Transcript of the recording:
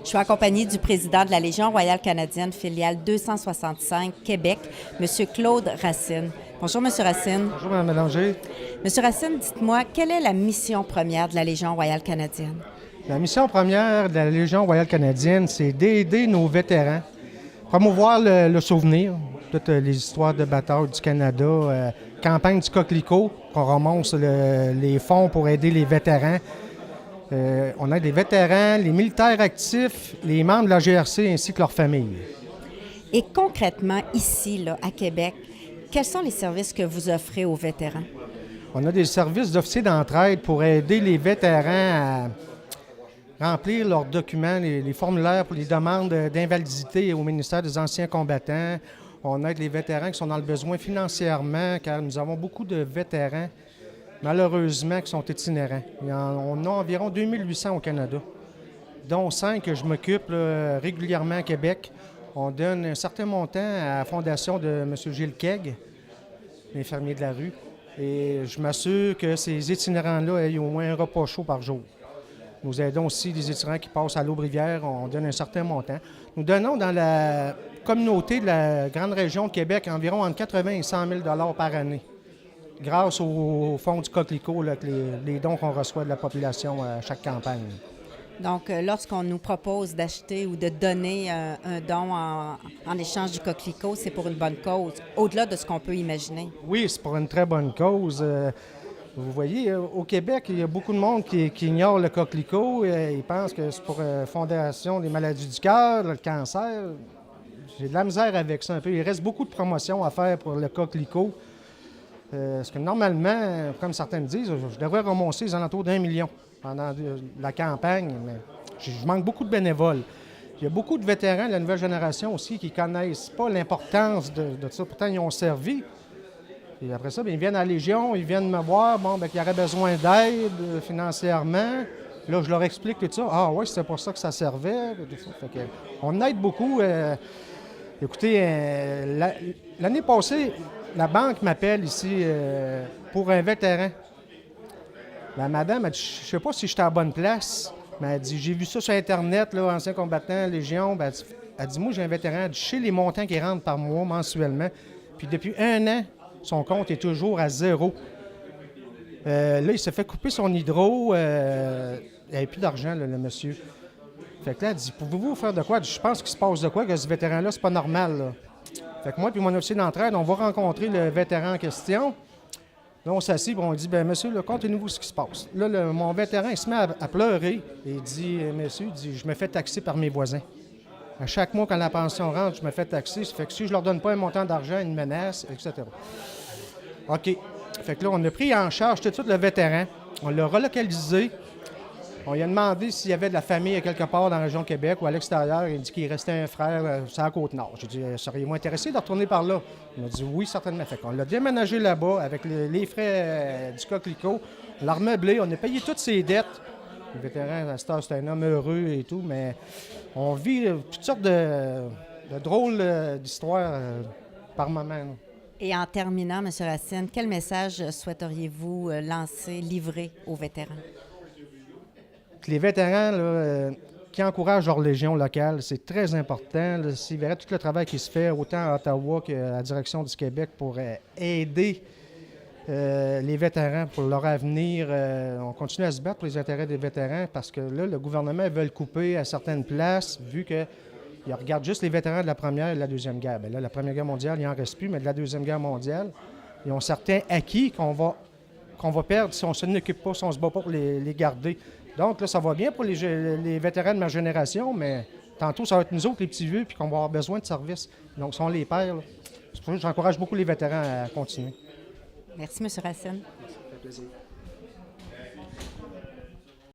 Je suis accompagnée du président de la Légion royale canadienne, filiale 265, Québec, M. Claude Racine. Bonjour, M. Racine. Bonjour, Mme Mélanger. M. Racine, dites-moi, quelle est la mission première de la Légion royale canadienne? La mission première de la Légion royale canadienne, c'est d'aider nos vétérans, promouvoir le souvenir, toutes les histoires de bataille du Canada, campagne du coquelicot, qu'on remonte les fonds pour aider les vétérans. On aide les vétérans, les militaires actifs, les membres de la GRC ainsi que leurs familles. Et concrètement, ici, là, à Québec, quels sont les services que vous offrez aux vétérans? On a des services d'officiers d'entraide pour aider les vétérans à remplir leurs documents, les formulaires pour les demandes d'invalidité au ministère des Anciens combattants. On aide les vétérans qui sont dans le besoin financièrement, car nous avons beaucoup de vétérans, malheureusement, qui sont itinérants. On a environ 2800 au Canada, dont 5 que je m'occupe régulièrement à Québec. On donne un certain montant à la fondation de M. Gilles Keg, l'infirmier de la rue, et je m'assure que ces itinérants-là aient au moins un repas chaud par jour. Nous aidons aussi des itinérants qui passent à l'Aube-Rivière, on donne un certain montant. Nous donnons dans la communauté de la grande région de Québec environ entre 80 et 100 000 $ par année, grâce au fonds du coquelicot, là, les dons qu'on reçoit de la population à chaque campagne. Donc, lorsqu'on nous propose d'acheter ou de donner un don en échange du coquelicot, c'est pour une bonne cause, au-delà de ce qu'on peut imaginer. Oui, c'est pour une très bonne cause. Vous voyez, au Québec, il y a beaucoup de monde qui ignore le coquelicot. Ils pensent que c'est pour la Fondation des maladies du cœur, le cancer. J'ai de la misère avec ça un peu. Il reste beaucoup de promotions à faire pour le coquelicot. Parce que normalement, comme certains me disent, je devrais remonter aux alentours d'1 million pendant la campagne, mais je manque beaucoup de bénévoles. Il y a beaucoup de vétérans de la nouvelle génération aussi qui ne connaissent pas l'importance de ça. Pourtant, ils ont servi. Et après ça, bien, ils viennent à la Légion, ils viennent me voir, qu'il y aurait besoin d'aide financièrement. Là, je leur explique tout ça. Ah oui, c'était pour ça que ça servait. Tout ça. Fait que, on aide beaucoup. Écoutez, l'année passée, la banque m'appelle ici pour un vétéran. La madame a dit, je ne sais pas si j'étais à la bonne place, mais elle dit, j'ai vu ça sur Internet, là, ancien combattant, Légion. Ben, elle dit, moi, j'ai un vétéran. Elle dit, je sais les montants qui rentrent par mois mensuellement. Puis depuis 1 an, son compte est toujours à 0. Là, il s'est fait couper son hydro. Il n'avait plus d'argent, le monsieur. Fait que là, elle dit, pouvez-vous faire de quoi? Je pense qu'il se passe de quoi, que ce vétéran-là, c'est pas normal, là. Fait que moi puis mon officier d'entraide, on va rencontrer le vétéran en question. Là, on s'assied et on dit, bien, monsieur, contez-nous ce qui se passe. Là, mon vétéran, il se met à pleurer. Et il dit, monsieur, je me fais taxer par mes voisins. À chaque mois, quand la pension rentre, je me fais taxer. Ça fait que si je leur donne pas un montant d'argent, ils me menacent, etc. OK. Fait que là, on a pris en charge tout de suite le vétéran. On l'a relocalisé. On lui a demandé s'il y avait de la famille quelque part dans la région de Québec ou à l'extérieur. Il a dit qu'il restait un frère sur la Côte-Nord. J'ai dit, seriez-vous intéressé de retourner par là? Il m'a dit oui, certainement. Fait qu'on l'a déménagé là-bas avec les frais du coquelicot. On l'a remeublé. On a payé toutes ses dettes. Le vétéran, à cette heure, c'est un homme heureux et tout, mais on vit toutes sortes de drôles d'histoires par moment. Là. Et en terminant, M. Racine, quel message souhaiteriez-vous lancer, livrer aux vétérans? Les vétérans là, qui encouragent leur légion locale, c'est très important. Là, s'ils verraient tout le travail qui se fait, autant à Ottawa qu'à la direction du Québec, pour aider les vétérans pour leur avenir. On continue à se battre pour les intérêts des vétérans parce que là, le gouvernement veut le couper à certaines places, vu qu'il regarde juste les vétérans de la Première et de la Deuxième Guerre. Bien là, la Première Guerre mondiale, il n'en reste plus, mais de la Deuxième Guerre mondiale, ils ont certains acquis qu'on va perdre si on ne s'en occupe pas, si on ne se bat pas pour les garder. Donc là, ça va bien pour les vétérans de ma génération, mais tantôt, ça va être nous autres, les petits vieux, puis qu'on va avoir besoin de services. Donc, sont les pères. Là. C'est pour ça que j'encourage beaucoup les vétérans à continuer. Merci, M. Racine. Ça fait plaisir.